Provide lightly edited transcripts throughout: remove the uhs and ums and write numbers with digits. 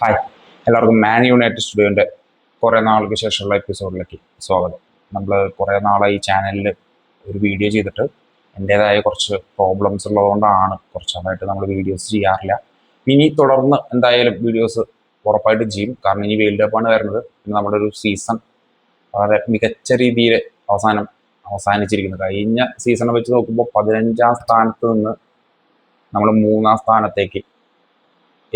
Hi, എല്ലാവർക്കും Man United സ്റ്റുഡിയോൻ്റെ കുറേ നാൾക്ക് ശേഷമുള്ള എപ്പിസോഡിലേക്ക് സ്വാഗതം. നമ്മൾ കുറേ നാളായി ഈ ചാനലിൽ ഒരു വീഡിയോ ചെയ്തിട്ട് എൻ്റേതായ കുറച്ച് പ്രോബ്ലംസ് ഉള്ളതുകൊണ്ടാണ് കുറച്ച് നാളായിട്ട് നമ്മൾ വീഡിയോസ് ചെയ്യാറില്ല. ഇനി തുടർന്ന് എന്തായാലും വീഡിയോസ് ഉറപ്പായിട്ടും ചെയ്യും. കാരണം ഇനി വേൾഡ് കപ്പാണ് വരുന്നത്. പിന്നെ നമ്മുടെ ഒരു സീസൺ വളരെ മികച്ച രീതിയിൽ അവസാനിച്ചിരിക്കുന്നു. കഴിഞ്ഞ സീസണെ വെച്ച് നോക്കുമ്പോൾ 15ാം സ്ഥാനത്ത് നിന്ന് നമ്മൾ 3ാം സ്ഥാനത്തേക്ക്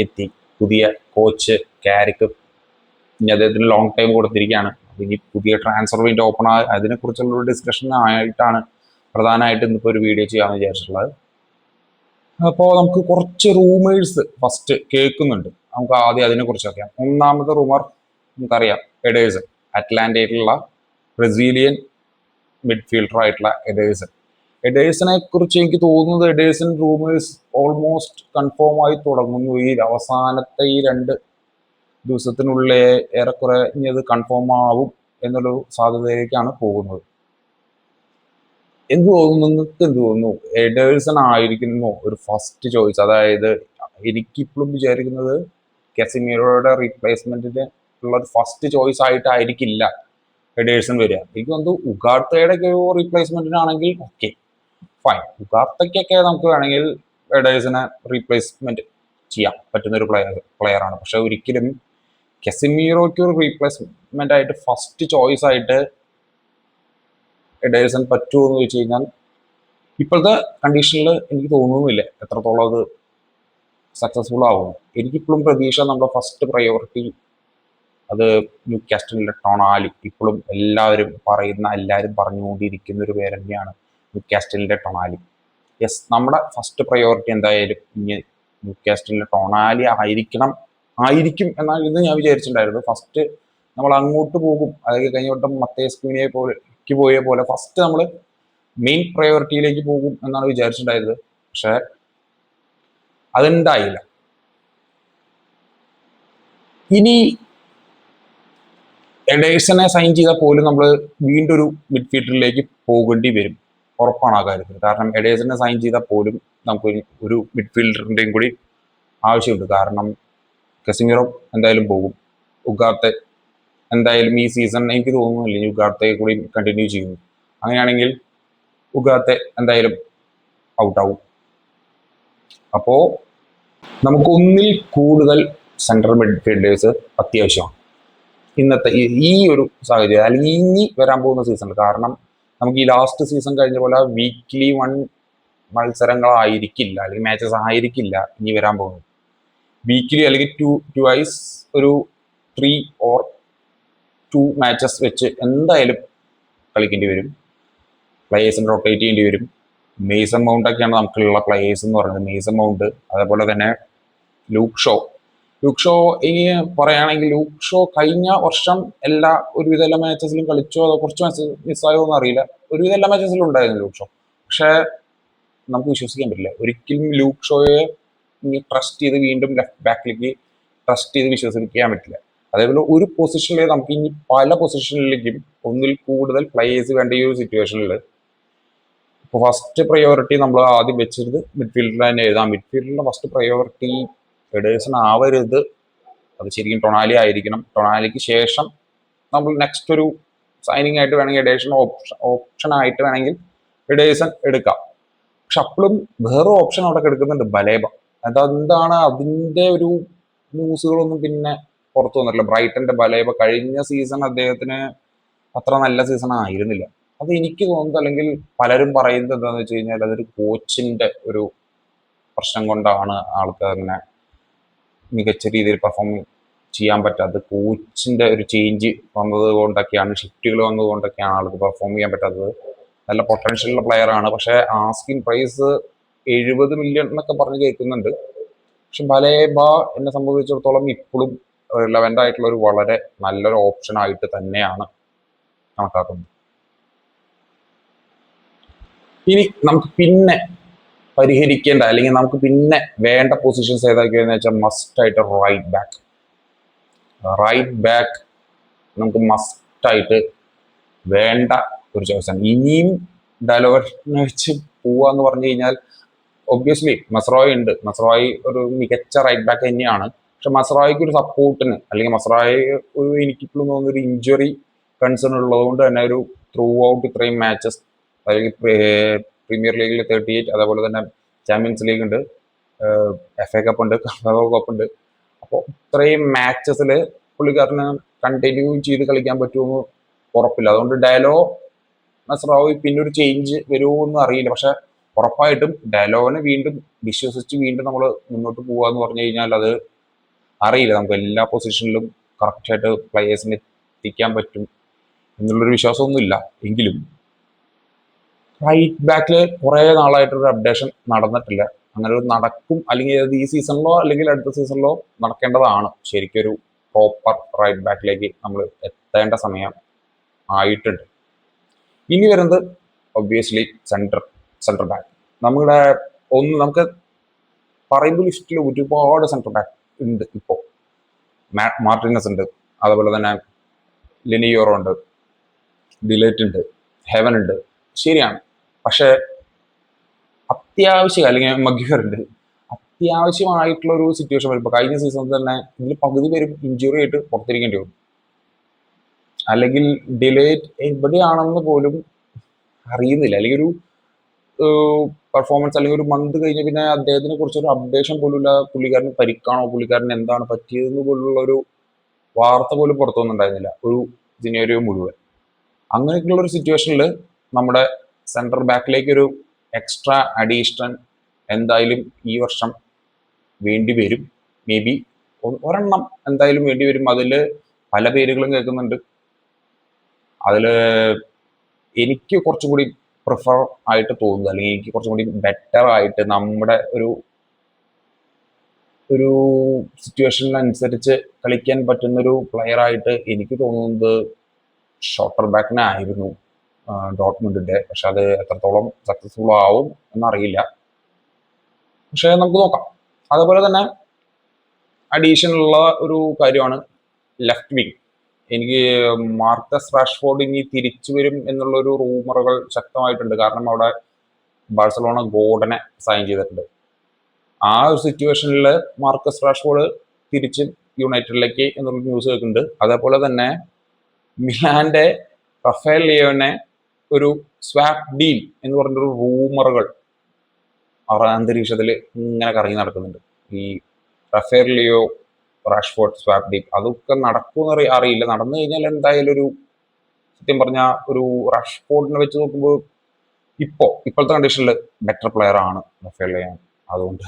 എത്തി. പുതിയ കോച്ച് കാരിക്ക് ഇനി അദ്ദേഹത്തിന് ലോങ് ടൈം കൊടുത്തിരിക്കുകയാണ്. ഇനി പുതിയ ട്രാൻസ്ഫർ വിൻഡോ ഓപ്പൺ അതിനെക്കുറിച്ചുള്ള ഒരു ഡിസ്കഷൻ ആയിട്ടാണ് പ്രധാനമായിട്ട് ഇന്നിപ്പോൾ ഒരു വീഡിയോ ചെയ്യാമെന്ന് വിചാരിച്ചിട്ടുള്ളത്. അപ്പോൾ നമുക്ക് കുറച്ച് റൂമേഴ്സ് ഫസ്റ്റ് കേൾക്കുന്നുണ്ട്. നമുക്ക് ആദ്യം അതിനെക്കുറിച്ച് അറിയാം. ഒന്നാമത്തെ റൂമർ നമുക്കറിയാം, എഡേഴ്സൺ, അറ്റ്ലാന്റയിലുള്ള ബ്രസീലിയൻ മിഡ്ഫീൽഡർ ആയിട്ടുള്ള എഡേഴ്സനെ കുറിച്ച് എനിക്ക് തോന്നുന്നത് എഡേഴ്സൺ റൂമേഴ്സ് ഓൾമോസ്റ്റ് കൺഫേം ആയി തുടങ്ങുന്നു. ഈ അവസാനത്തെ ഈ 2 ദിവസത്തിനുള്ളിൽ ഏറെക്കുറെ ഇനി അത് കൺഫേം ആവും എന്നൊരു സാധ്യതയിലേക്കാണ് പോകുന്നത്. എന്ത് തോന്നുന്നു നിങ്ങൾക്ക്? എന്ത് തോന്നുന്നു? എഡേഴ്സൺ ആയിരിക്കുന്നു ഒരു ഫസ്റ്റ് ചോയ്സ്? അതായത് എനിക്കിപ്പോഴും വിചാരിക്കുന്നത് കസിമീറോയുടെ റീപ്ലേസ്മെന്റിന് ഉള്ള ഒരു ഫസ്റ്റ് ചോയ്സ് ആയിട്ടായിരിക്കില്ല എഡേഴ്സൺ വരിക. എനിക്ക് തോന്നുന്നു ഉഗാർത്തയുടെ ഒരു റീപ്ലേസ്മെന്റിനാണെങ്കിൽ ഓക്കെ ഫൈൻ. ഉഗാർത്തയ്ക്കൊക്കെ നമുക്ക് വേണമെങ്കിൽ എഡേഴ്സനെ റീപ്ലേസ്മെന്റ് ചെയ്യാൻ പറ്റുന്ന ഒരു പ്ലെയറാണ്. പക്ഷെ ഒരിക്കലും കസിമീറോയ്ക്ക് ഒരു റീപ്ലേസ്മെന്റ് ആയിട്ട് ഫസ്റ്റ് ചോയ്സ് ആയിട്ട് എഡേഴ്സൺ പറ്റുമോ എന്ന് ചോദിച്ചു കഴിഞ്ഞാൽ ഇപ്പോഴത്തെ കണ്ടീഷനിൽ എനിക്ക് തോന്നുന്നില്ല എത്രത്തോളം അത് സക്സസ്ഫുൾ ആവും. എനിക്കിപ്പോഴും പ്രതീക്ഷ നമ്മുടെ ഫസ്റ്റ് പ്രയോറിറ്റി അത് ന്യൂകാസ്റ്റലിലെ ടൊണാലി. ഇപ്പോഴും എല്ലാവരും പറഞ്ഞുകൊണ്ടിരിക്കുന്ന ഒരു പേര് തന്നെയാണ് ന്യൂകാസ്റ്റലിന്റെ ടൊണാലി. യെസ്, നമ്മുടെ ഫസ്റ്റ് പ്രയോറിറ്റി എന്തായാലും ഇനി ന്യൂകാസ്റ്റലിന്റെ ടൊണാലി ആയിരിക്കും എന്നാണ് ഇത് ഞാൻ വിചാരിച്ചിട്ടുണ്ടായിരുന്നു. ഫസ്റ്റ് നമ്മൾ അങ്ങോട്ട് പോകും. അതായത് കഴിഞ്ഞ വട്ടം മത്തേസ് ക്യൂനിയെ പോയ പോലെ ഫസ്റ്റ് നമ്മൾ മെയിൻ പ്രയോറിറ്റിയിലേക്ക് പോകും എന്നാണ് വിചാരിച്ചിട്ടുണ്ടായത്. പക്ഷെ അതുണ്ടായില്ല. ഇനി എഡേഴ്സനെ സൈൻ ചെയ്താൽ പോലും നമ്മൾ വീണ്ടും ഒരു മിഡ്ഫീൽഡറിലേക്ക് പോകേണ്ടി വരും, ഉറപ്പാണ് ആ കാര്യത്തിൽ. കാരണം എഡേഴ്സനെ സൈൻ ചെയ്താൽ പോലും നമുക്ക് ഒരു മിഡ്ഫീൽഡറിൻ്റെയും കൂടി ആവശ്യമുണ്ട്. കാരണം കസിമീറോ എന്തായാലും പോകും. ഉഗാർത്തെ എന്തായാലും ഈ സീസൺ എനിക്ക് തോന്നുന്നില്ല ഇനി ഉഗാർത്തെ കൂടി കണ്ടിന്യൂ ചെയ്യുന്നു. അങ്ങനെയാണെങ്കിൽ ഉഗാർത്തെ എന്തായാലും ഔട്ടാവും. അപ്പോൾ നമുക്ക് ഒന്നിൽ കൂടുതൽ സെൻട്രൽ മിഡ്ഫീൽഡേഴ്സ് അത്യാവശ്യമാണ് ഇന്നത്തെ ഈ ഒരു സാഹചര്യം, അല്ലെങ്കിൽ ഇനി വരാൻ പോകുന്ന സീസണിൽ. കാരണം നമുക്ക് ഈ ലാസ്റ്റ് സീസൺ കഴിഞ്ഞ പോലെ വീക്ക്ലി 1 മത്സരങ്ങളായിരിക്കില്ല, അല്ലെങ്കിൽ മാച്ചസ് ആയിരിക്കില്ല ഇനി വരാൻ പോകുന്നത്. വീക്ക്ലി അല്ലെങ്കിൽ ട്വൈസ് ഒരു 3 or 2 മാച്ചസ് വെച്ച് എന്തായാലും കളിക്കേണ്ടി വരും. പ്ലേയേഴ്സിന് റൊട്ടേറ്റ് ചെയ്യേണ്ടി വരും. മേസൺ മൗണ്ട് ഒക്കെയാണ് നമുക്കുള്ള പ്ലേയേഴ്സ് എന്ന് പറയുന്നത്. മേസൺ മൗണ്ട്, അതേപോലെ തന്നെ ലൂക്ക് ഷോ ഇനി പറയുകയാണെങ്കിൽ ലൂക്ക് ഷോ കഴിഞ്ഞ വർഷം ഒരുവിധ എല്ലാ മാച്ചസിലും കളിച്ചോ, അതോ കുറച്ച് മാച്ചസ് മിസ്സായോ എന്ന് അറിയില്ല. ഒരുവിധ എല്ലാ മാച്ചസിലും ഉണ്ടായിരുന്നു ലൂക്ക് ഷോ. പക്ഷെ നമുക്ക് വിശ്വസിക്കാൻ പറ്റില്ല ഒരിക്കലും ലൂക്ക് ഷോയെ ട്രസ്റ്റ് ചെയ്ത് വീണ്ടും ലെഫ്റ്റ് ബാക്കിലേക്ക് ട്രസ്റ്റ് ചെയ്ത് വിശ്വസിക്കാൻ പറ്റില്ല. അതേപോലെ ഒരു പൊസിഷനിൽ നമുക്ക് ഇനി പല പൊസിഷനിലേക്കും ഒന്നിൽ കൂടുതൽ പ്ലേയേഴ്സ് വേണ്ട ഈ ഒരു സിറ്റുവേഷനിൽ ഇപ്പോൾ ഫസ്റ്റ് പ്രയോറിറ്റി നമ്മൾ ആദ്യം വെച്ചിരുന്നത് മിഡ്ഫീൽഡിൽ തന്നെ എഴുതാം. മിഡ്ഫീൽഡിന്റെ ഫസ്റ്റ് പ്രയോറിറ്റി എഡേഴ്സൺ ആവരുത്, അത് ശരിക്കും ടൊണാലി ആയിരിക്കണം. ടൊണാലിക്ക് ശേഷം നമ്മൾ നെക്സ്റ്റ് ഒരു സൈനിങ് ആയിട്ട് വേണമെങ്കിൽ എഡേഴ്സൺ ഓപ്ഷൻ ആയിട്ട് വേണമെങ്കിൽ എഡേഴ്സൺ എടുക്കാം. പക്ഷെ അപ്പോഴും വേറെ ഓപ്ഷൻ അവിടെ കിടക്കുന്നുണ്ട്, ബലേബ. അതെന്താണ് അതിന്റെ ഒരു ന്യൂസുകളൊന്നും പിന്നെ പുറത്തു വന്നിട്ടില്ല. ബ്രൈറ്റന്റെ ബലേബ കഴിഞ്ഞ സീസൺ അദ്ദേഹത്തിന് അത്ര നല്ല സീസൺ ആയിരുന്നില്ല. അത് എനിക്ക് തോന്നുന്നത്, അല്ലെങ്കിൽ പലരും പറയുന്നത് എന്താണെന്ന് വെച്ച് കഴിഞ്ഞാൽ അതൊരു കോച്ചിന്റെ ഒരു പ്രശ്നം കൊണ്ടാണ് ആൾക്ക് അങ്ങനെ മികച്ച രീതിയിൽ പെർഫോം ചെയ്യാൻ പറ്റാത്തത്. കോച്ചിന്റെ ഒരു ചേഞ്ച് വന്നത് കൊണ്ടൊക്കെയാണ്, ഷിഫ്റ്റുകൾ വന്നത് കൊണ്ടൊക്കെയാണ് ആൾക്ക് പെർഫോം ചെയ്യാൻ പറ്റാത്തത്. നല്ല പൊട്ടൻഷ്യലുള്ള പ്ലെയർ ആണ്. പക്ഷെ ആസ്കിങ് പ്രൈസ് 70 മില്യൺ എന്നൊക്കെ പറഞ്ഞ് കേൾക്കുന്നുണ്ട്. പക്ഷെ ബലേബ എന്നെ സംബന്ധിച്ചിടത്തോളം ഇപ്പോഴും റിലവൻ്റ് ആയിട്ടുള്ള ഒരു വളരെ നല്ലൊരു ഓപ്ഷൻ ആയിട്ട് തന്നെയാണ് കണക്കാക്കുന്നത്. ഇനി നമുക്ക് പിന്നെ പരിഹരിക്കേണ്ട, അല്ലെങ്കിൽ നമുക്ക് പിന്നെ വേണ്ട പൊസിഷൻസ് ഏതൊക്കെയാണെന്ന് വെച്ചാൽ മസ്റ്റ് ആയിട്ട് റൈറ്റ് ബാക്ക് നമുക്ക് മസ്റ്റ് ആയിട്ട് വേണ്ട ഒരു ചോയ്സാണ്. ഇനിയും ഡയലോഗിനെ വെച്ച് പോവാന്ന് പറഞ്ഞു കഴിഞ്ഞാൽ ഒബ്വിയസ്ലി മസ്രോയ് ഉണ്ട്. മസ്രോയ് ഒരു മികച്ച റൈറ്റ് ബാക്ക് തന്നെയാണ്. പക്ഷെ മസ്രായിക്ക് ഒരു സപ്പോർട്ടിന് അല്ലെങ്കിൽ മസ്രായി എനിക്കിപ്പോഴും തോന്നുന്ന ഒരു ഇഞ്ചുറി കൺസേൺ ഉള്ളതുകൊണ്ട് തന്നെ ഒരു ത്രൂ ഔട്ട് ഇത്രയും മാച്ചസ് അല്ലെങ്കിൽ പ്രീമിയർ ലീഗിൽ 38, അതേപോലെ തന്നെ ചാമ്പ്യൻസ് ലീഗ് ഉണ്ട്, FA കപ്പ് ഉണ്ട്, കർണാടക കപ്പ് ഉണ്ട്. അപ്പോൾ ഇത്രയും മാച്ചസിൽ പുള്ളിക്കാരന് കണ്ടിന്യൂ ചെയ്ത് കളിക്കാൻ പറ്റുമെന്ന് ഉറപ്പില്ല. അതുകൊണ്ട് ഡയലോ നസ്രാവി പിന്നെ ഒരു ചേഞ്ച് വരുമോ എന്ന് അറിയില്ല. പക്ഷെ ഉറപ്പായിട്ടും ഡയലോവിനെ വീണ്ടും വിശ്വസിച്ച് വീണ്ടും നമ്മൾ മുന്നോട്ട് പോകുക എന്ന് പറഞ്ഞു കഴിഞ്ഞാൽ അത് അറിയില്ല. നമുക്ക് എല്ലാ പൊസിഷനിലും കറക്റ്റായിട്ട് പ്ലെയേഴ്സിനെ എത്തിക്കാൻ പറ്റും എന്നുള്ളൊരു വിശ്വാസമൊന്നുമില്ല. എങ്കിലും റൈറ്റ് ബാക്കിൽ കുറേ നാളായിട്ടൊരു അപ്ഡേഷൻ നടന്നിട്ടില്ല. അങ്ങനെ ഒരു നടക്കും, അല്ലെങ്കിൽ അത് ഈ സീസണിലോ അല്ലെങ്കിൽ അടുത്ത സീസണിലോ നടക്കേണ്ടതാണ്. ശരിക്കൊരു പ്രോപ്പർ റൈറ്റ് ബാക്കിലേക്ക് നമ്മൾ എത്തേണ്ട സമയം ആയിട്ടുണ്ട്. ഇനി വരുന്നത് ഒബ്വിയസ്ലി സെൻട്രൽ ബാക്ക്. നമ്മുടെ നമുക്ക് പറയുമ്പോൾ ലിസ്റ്റിൽ ഒരുപാട് സെൻട്രൽ ബാക്ക് ഉണ്ട്. ഇപ്പോൾ മാർട്ടിനസ് ഉണ്ട്, അതുപോലെ തന്നെ ലിനിയോറോ ഉണ്ട്, ഡിലേറ്റ് ഉണ്ട്, ഹെവൻ ഉണ്ട്. ശരിയാണ്. പക്ഷെ അത്യാവശ്യം അല്ലെങ്കിൽ മഗ്യുവർ ഉണ്ട്. അത്യാവശ്യമായിട്ടുള്ള ഒരു സിറ്റുവേഷൻ വരുമ്പോൾ കഴിഞ്ഞ സീസണിൽ തന്നെ ഇതിൽ പകുതി പേരും ഇഞ്ചുറി ആയിട്ട് പുറത്തിരിക്കേണ്ടി വരും. അല്ലെങ്കിൽ ഡിലേറ്റ് എവിടെയാണെന്ന് പോലും അറിയുന്നില്ല. അല്ലെങ്കിൽ ഒരു പെർഫോമൻസ് അല്ലെങ്കിൽ ഒരു മന്ത് കഴിഞ്ഞ് പിന്നെ അദ്ദേഹത്തിനെ കുറിച്ചൊരു അപ്ഡേഷൻ പോലും ഇല്ല. പുള്ളിക്കാരന് പരിക്കാണോ, പുള്ളിക്കാരന് എന്താണ് പറ്റിയതെന്ന് പോലുള്ള ഒരു വാർത്ത പോലും പുറത്തു വന്നിട്ടുണ്ടായിരുന്നില്ല ഒരു സിനേറിയോ മുഴുവൻ. അങ്ങനെയൊക്കെയുള്ള ഒരു സിറ്റുവേഷനിൽ നമ്മുടെ സെൻട്രൽ ബാക്കിലേക്ക് ഒരു എക്സ്ട്രാ അഡീഷണൽ എന്തായാലും ഈ വർഷം വേണ്ടി വരും. മേ ബി ഒരെണ്ണം എന്തായാലും വേണ്ടി വരും. അതിൽ പല പേരുകളും കേൾക്കുന്നുണ്ട്. അതിൽ എനിക്ക് കുറച്ചും കൂടി പ്രിഫർ ആയിട്ട് തോന്നുന്നത്, അല്ലെങ്കിൽ എനിക്ക് കുറച്ചും കൂടി ബെറ്റർ ആയിട്ട് നമ്മുടെ ഒരു സിറ്റുവേഷനിനനുസരിച്ച് കളിക്കാൻ പറ്റുന്നൊരു പ്ലെയർ ആയിട്ട് എനിക്ക് തോന്നുന്നത് ഷോർട്ടർ ബാക്കിനായിരുന്നു ഡോട്ട്മുണ്ടിന്റെ. പക്ഷെ അത് എത്രത്തോളം സക്സസ്ഫുൾ ആവും എന്നറിയില്ല. പക്ഷെ നമുക്ക് നോക്കാം. അതുപോലെ തന്നെ അഡീഷനുള്ള ഒരു കാര്യമാണ് ലെഫ്റ്റ് വിങ്. എനിക്ക് മാർക്കസ് റാഷ്ഫോർഡ് ഇനി തിരിച്ചു വരും എന്നുള്ളൊരു റൂമറുകൾ ശക്തമായിട്ടുണ്ട്. കാരണം അവിടെ ബാഴ്സലോണ ഗോർഡനെ സൈൻ ചെയ്തിട്ടുണ്ട്. ആ ഒരു സിറ്റുവേഷനിൽ മാർക്കസ് റാഷ്ഫോർഡ് തിരിച്ച് യുണൈറ്റഡിലേക്ക് എന്നുള്ള ന്യൂസ് കേൾക്കുന്നുണ്ട്. അതേപോലെ തന്നെ മിലാന്റെ റഫേൽ ലിയോനെ ഒരു സ്വാപ്പ് ഡീൽ എന്ന് പറഞ്ഞൊരു റൂമറുകൾ അന്തരീക്ഷത്തിൽ ഇങ്ങനെ കറങ്ങി നടക്കുന്നുണ്ട്. ഈ Rafael Leao Rashford swap deal അതൊക്കെ നടക്കുമെന്ന് അറിയില്ല. നടന്നു കഴിഞ്ഞാൽ എന്തായാലും ഒരു സത്യം പറഞ്ഞ ഒരു റാഷ്ഫോർഡിനെ വെച്ച് നോക്കുമ്പോൾ ഇപ്പോഴത്തെ കണ്ടീഷനിൽ ബെറ്റർ പ്ലെയർ ആണ് റഫേൽ ലിയോ. അതുകൊണ്ട്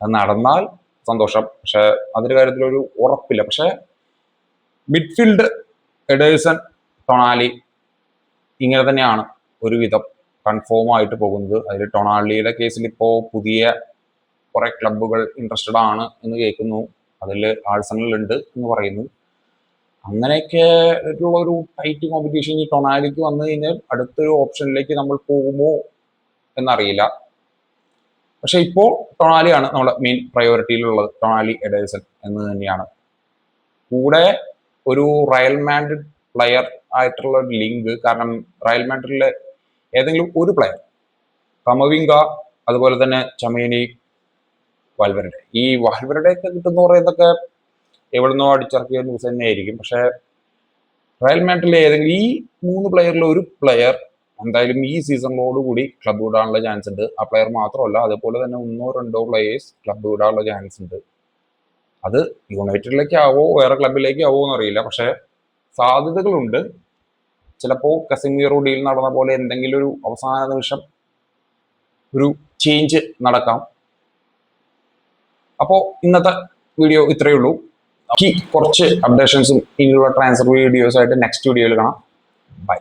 അത് നടന്നാൽ സന്തോഷം. പക്ഷെ അതിന്റെ കാര്യത്തിലൊരു ഉറപ്പില്ല. പക്ഷെ മിഡ്ഫീൽഡ് എഡേഴ്സൺ, ടൊണാലി ഇങ്ങനെ തന്നെയാണ് ഒരുവിധം കൺഫേം ആയിട്ട് പോകുന്നത്. അതിൽ ടൊണാലിയുടെ കേസിൽ ഇപ്പോൾ പുതിയ കുറെ ക്ലബുകൾ ഇൻട്രസ്റ്റഡ് ആണ് എന്ന് കേൾക്കുന്നു. അതിൽ ആഴ്സണൽ ഉണ്ട് എന്ന് പറയുന്നു. അങ്ങനെയൊക്കെ ഉള്ള ഒരു ടൈറ്റ് കോമ്പറ്റീഷൻ ഈ ടൊണാലിക്ക് വന്നു കഴിഞ്ഞാൽ അടുത്തൊരു ഓപ്ഷനിലേക്ക് നമ്മൾ പോകുമോ എന്നറിയില്ല. പക്ഷെ ഇപ്പോൾ ടൊണാലിയാണ് നമ്മുടെ മെയിൻ പ്രയോറിറ്റിയിലുള്ളത്. ടൊണാലി എഡേഴ്സൺ എന്ന് തന്നെയാണ്. കൂടെ ഒരു റയൽ മാഡ്രിഡ് പ്ലെയർ ആയിട്ടുള്ള ഒരു ലിങ്ക്. കാരണം റയൽ മാഡ്രിഡിലെ ഏതെങ്കിലും ഒരു പ്ലെയർ, കമവിംഗ, അതുപോലെ തന്നെ ചമേനി, വാൽവരുടെ. ഈ വാൽവരുടെയൊക്കെ കിട്ടുന്ന പറയുന്നതൊക്കെ എവിടുന്നോ അടിച്ചിറക്കിയ ന്യൂസ് തന്നെയായിരിക്കും. പക്ഷെ റയൽ മാഡ്രിഡിലെ ഏതെങ്കിലും ഈ 3 പ്ലെയറിൽ ഒരു പ്ലെയർ എന്തായാലും ഈ സീസണിലോടുകൂടി ക്ലബ് വിടാനുള്ള ചാൻസ് ഉണ്ട്. ആ പ്ലെയർ മാത്രമല്ല, അതേപോലെ തന്നെ 1-2 പ്ലെയേഴ്സ് ക്ലബ് വിടാനുള്ള ചാൻസ് ഉണ്ട്. അത് യുണൈറ്റഡിലേക്ക് ആവോ വേറെ ക്ലബിലേക്ക് ആവോ എന്നറിയില്ല. പക്ഷെ സാധ്യതകളുണ്ട്. ചിലപ്പോൾ കസിമീറോ ഡീൽ നടന്ന പോലെ എന്തെങ്കിലും ഒരു അവസാന നിമിഷം ഒരു ചേഞ്ച് നടക്കാം. അപ്പോൾ ഇന്നത്തെ വീഡിയോ ഇത്രയേ ഉള്ളൂ. കുറച്ച് അപ്ഡേഷൻസും ഇനിയുള്ള ട്രാൻസ്ഫർ വീഡിയോസ് ആയിട്ട് നെക്സ്റ്റ് വീഡിയോയിൽ കാണാം. ബൈ.